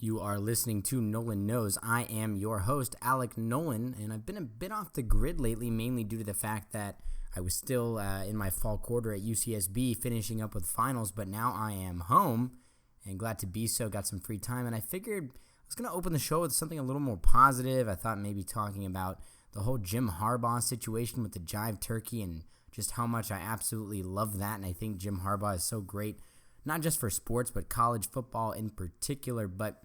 You are listening to Nolan Knows. I am your host, Alec Nolan, and I've been a bit off the grid lately, mainly due to the fact that I was still in my fall quarter at UCSB finishing up with finals, but now I am home and glad to be so, got some free time, and I figured I was going to open the show with something a little more positive. I thought maybe talking about the whole Jim Harbaugh situation with the Jive Turkey and just how much I absolutely love that, and I think Jim Harbaugh is so great, not just for sports, but college football in particular. But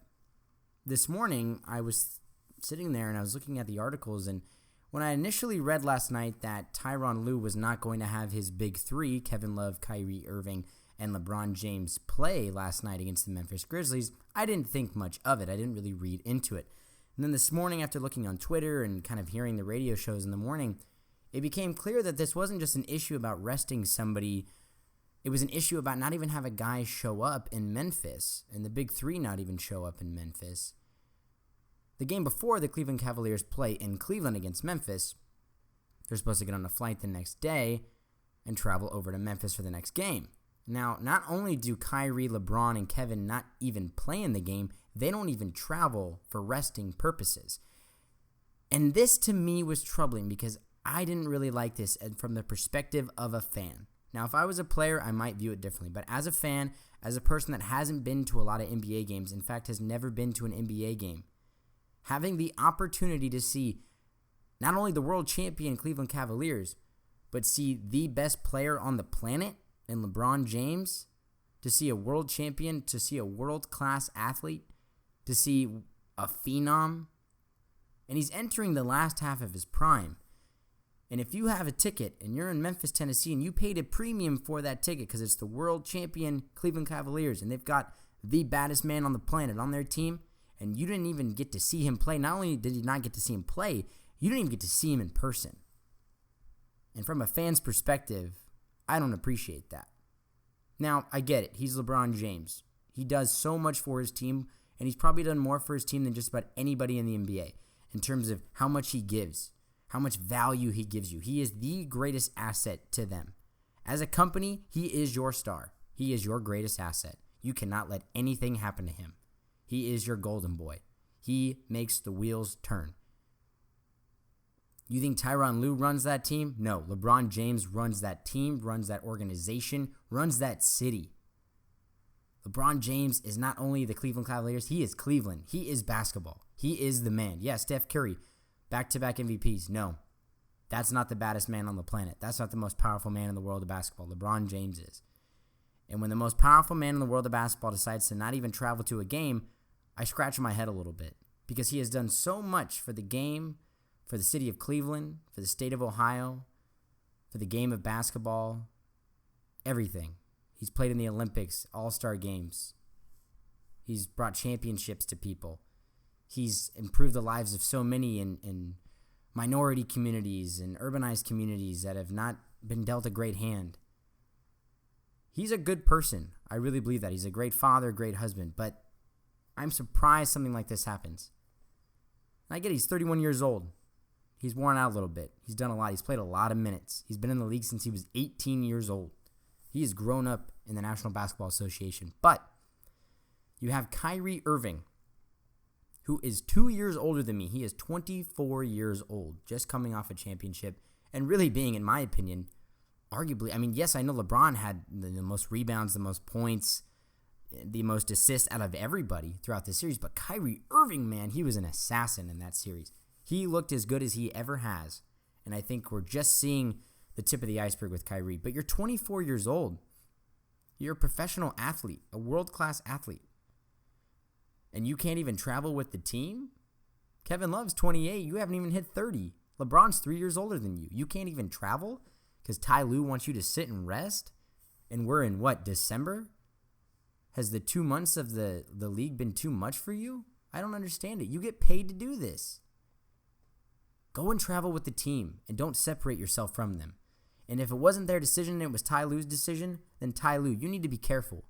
this morning, I was sitting there and I was looking at the articles, and when I initially read last night that Tyronn Lue was not going to have his big three, Kevin Love, Kyrie Irving, and LeBron James, play last night against the Memphis Grizzlies, I didn't think much of it. I didn't really read into it. And then this morning, after looking on Twitter and kind of hearing the radio shows in the morning, it became clear that this wasn't just an issue about resting somebody. It was an issue about not even have a guy show up in Memphis, and the big three not even show up in Memphis. The game before the Cleveland Cavaliers play in Cleveland against Memphis, they're supposed to get on a flight the next day and travel over to Memphis for the next game. Now, not only do Kyrie, LeBron, and Kevin not even play in the game, they don't even travel for resting purposes. And this to me was troubling because I didn't really like this from the perspective of a fan. Now, if I was a player, I might view it differently. But as a fan, as a person that hasn't been to a lot of NBA games, in fact, has never been to an NBA game, having the opportunity to see not only the world champion Cleveland Cavaliers, but see the best player on the planet in LeBron James, to see a world champion, to see a world-class athlete, to see a phenom, and he's entering the last half of his prime. And if you have a ticket and you're in Memphis, Tennessee, and you paid a premium for that ticket because it's the world champion Cleveland Cavaliers and they've got the baddest man on the planet on their team, and you didn't even get to see him play, not only did you not get to see him play, you didn't even get to see him in person. And from a fan's perspective, I don't appreciate that. Now, I get it. He's LeBron James. He does so much for his team, and he's probably done more for his team than just about anybody in the NBA in terms of how much he gives, how much value he gives you. He is the greatest asset to them. As a company, he is your star. He is your greatest asset. You cannot let anything happen to him. He is your golden boy. He makes the wheels turn. You think Tyronn Lue runs that team? No. LeBron James runs that team, runs that organization, runs that city. LeBron James is not only the Cleveland Cavaliers, he is Cleveland. He is basketball. He is the man. Yeah, Steph Curry, back-to-back MVPs. No, that's not the baddest man on the planet. That's not the most powerful man in the world of basketball. LeBron James is. And when the most powerful man in the world of basketball decides to not even travel to a game, I scratch my head a little bit because he has done so much for the game, for the city of Cleveland, for the state of Ohio, for the game of basketball, everything. He's played in the Olympics, All-Star games. He's brought championships to people. He's improved the lives of so many in minority communities and urbanized communities that have not been dealt a great hand. He's a good person. I really believe that. He's a great father, great husband, but I'm surprised something like this happens. I get it, he's 31 years old. He's worn out a little bit. He's done a lot. He's played a lot of minutes. He's been in the league since he was 18 years old. He has grown up in the National Basketball Association. But you have Kyrie Irving, who is 2 years older than me. He is 24 years old, just coming off a championship, and really being, in my opinion, arguably, I mean, yes, I know LeBron had the most rebounds, the most points, the most assists out of everybody throughout the series, but Kyrie Irving, man, he was an assassin in that series. He looked as good as he ever has, and I think we're just seeing the tip of the iceberg with Kyrie. But you're 24 years old. You're a professional athlete, a world-class athlete, and you can't even travel with the team? Kevin Love's 28. You haven't even hit 30. LeBron's 3 years older than you. You can't even travel because Ty Lue wants you to sit and rest? And we're in, what, December? Has the 2 months of the league been too much for you? I don't understand it. You get paid to do this. Go and travel with the team and don't separate yourself from them. And if it wasn't their decision and it was Ty Lue's decision, then Ty Lue, you need to be careful.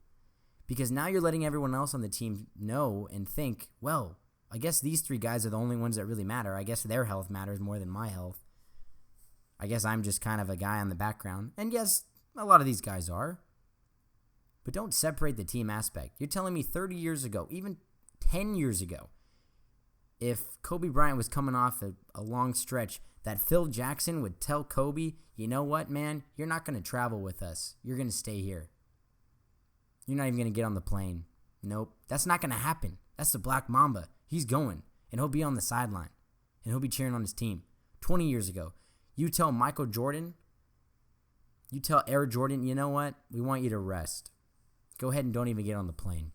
Because now you're letting everyone else on the team know and think, well, I guess these three guys are the only ones that really matter. I guess their health matters more than my health. I guess I'm just kind of a guy on the background. And yes, a lot of these guys are. But don't separate the team aspect. You're telling me 30 years ago, even 10 years ago, if Kobe Bryant was coming off a long stretch, that Phil Jackson would tell Kobe, you know what, man, you're not going to travel with us. You're going to stay here. You're not even going to get on the plane. Nope, that's not going to happen. That's the Black Mamba. He's going, and he'll be on the sideline, and he'll be cheering on his team. 20 years ago, you tell Michael Jordan, you tell Air Jordan, you know what, we want you to rest. Go ahead and don't even get on the plane.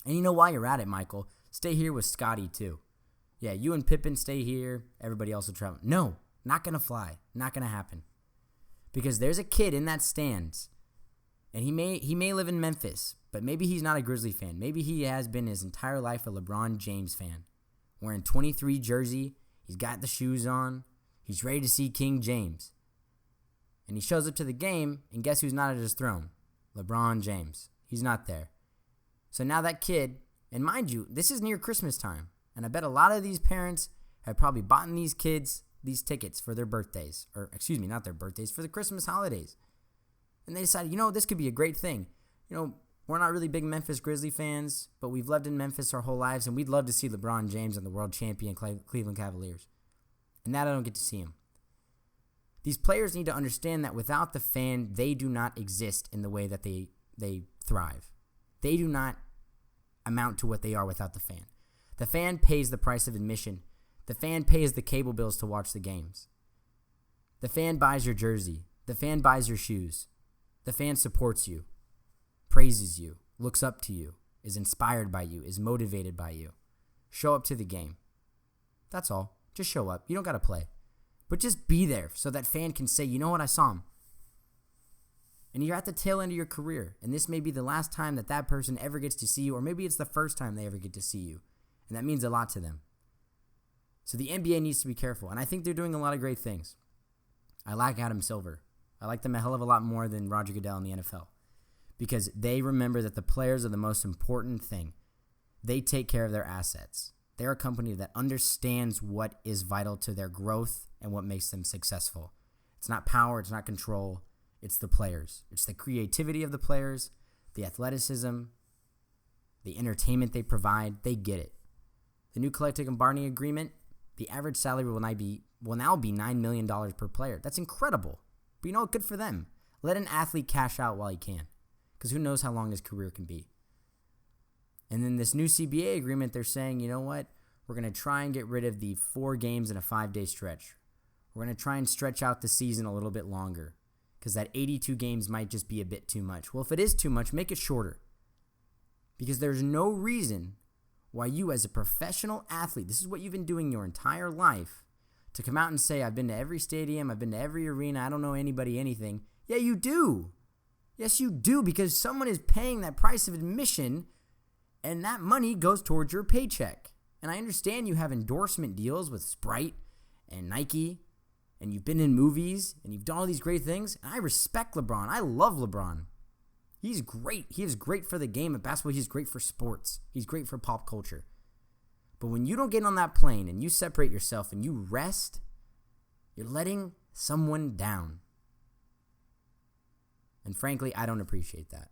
And you know, while you're at it, Michael, stay here with Scotty too. Yeah, you and Pippen stay here. Everybody else will travel. No, not going to fly. Not going to happen. Because there's a kid in that stands, and he may live in Memphis, but maybe he's not a Grizzly fan. Maybe he has been his entire life a LeBron James fan. Wearing 23 jersey, he's got the shoes on, he's ready to see King James. And he shows up to the game, and guess who's not at his throne? LeBron James. He's not there. So now that kid, and mind you, this is near Christmas time, and I bet a lot of these parents have probably bought these kids these tickets for their birthdays. Or, excuse me, not their birthdays, for the Christmas holidays. And they decided, this could be a great thing. We're not really big Memphis Grizzly fans, but we've lived in Memphis our whole lives, and we'd love to see LeBron James and the world champion Cleveland Cavaliers. And now I don't get to see him. These players need to understand that without the fan, they do not exist in the way that they thrive. They do not amount to what they are without the fan. The fan pays the price of admission. The fan pays the cable bills to watch the games. The fan buys your jersey. The fan buys your shoes. The fan supports you, praises you, looks up to you, is inspired by you, is motivated by you. Show up to the game. That's all. Just show up. You don't got to play. But just be there so that fan can say, you know what, I saw him. And you're at the tail end of your career, and this may be the last time that person ever gets to see you, or maybe it's the first time they ever get to see you. And that means a lot to them. So the NBA needs to be careful, and I think they're doing a lot of great things. I like Adam Silver. I like them a hell of a lot more than Roger Goodell in the NFL, because they remember that the players are the most important thing. They take care of their assets. They're a company that understands what is vital to their growth and what makes them successful. It's not power, it's not control, it's the players. It's the creativity of the players, the athleticism, the entertainment they provide. They get it. The new collective bargaining agreement, the average salary will now be $9 million per player. That's incredible. But you know what? Good for them. Let an athlete cash out while he can, because who knows how long his career can be. And then this new CBA agreement, they're saying, you know what? We're going to try and get rid of the 4 games in a 5-day stretch. We're going to try and stretch out the season a little bit longer, because that 82 games might just be a bit too much. Well, if it is too much, make it shorter. Because there's no reason why you as a professional athlete, this is what you've been doing your entire life, to come out and say, I've been to every stadium, I've been to every arena, I don't know anybody anything. Yeah, you do. Yes, you do, because someone is paying that price of admission, and that money goes towards your paycheck. And I understand you have endorsement deals with Sprite and Nike, and you've been in movies, and you've done all these great things. And I respect LeBron. I love LeBron. He's great. He is great for the game of basketball. He's great for sports. He's great for pop culture. But when you don't get on that plane and you separate yourself and you rest, you're letting someone down. And frankly, I don't appreciate that.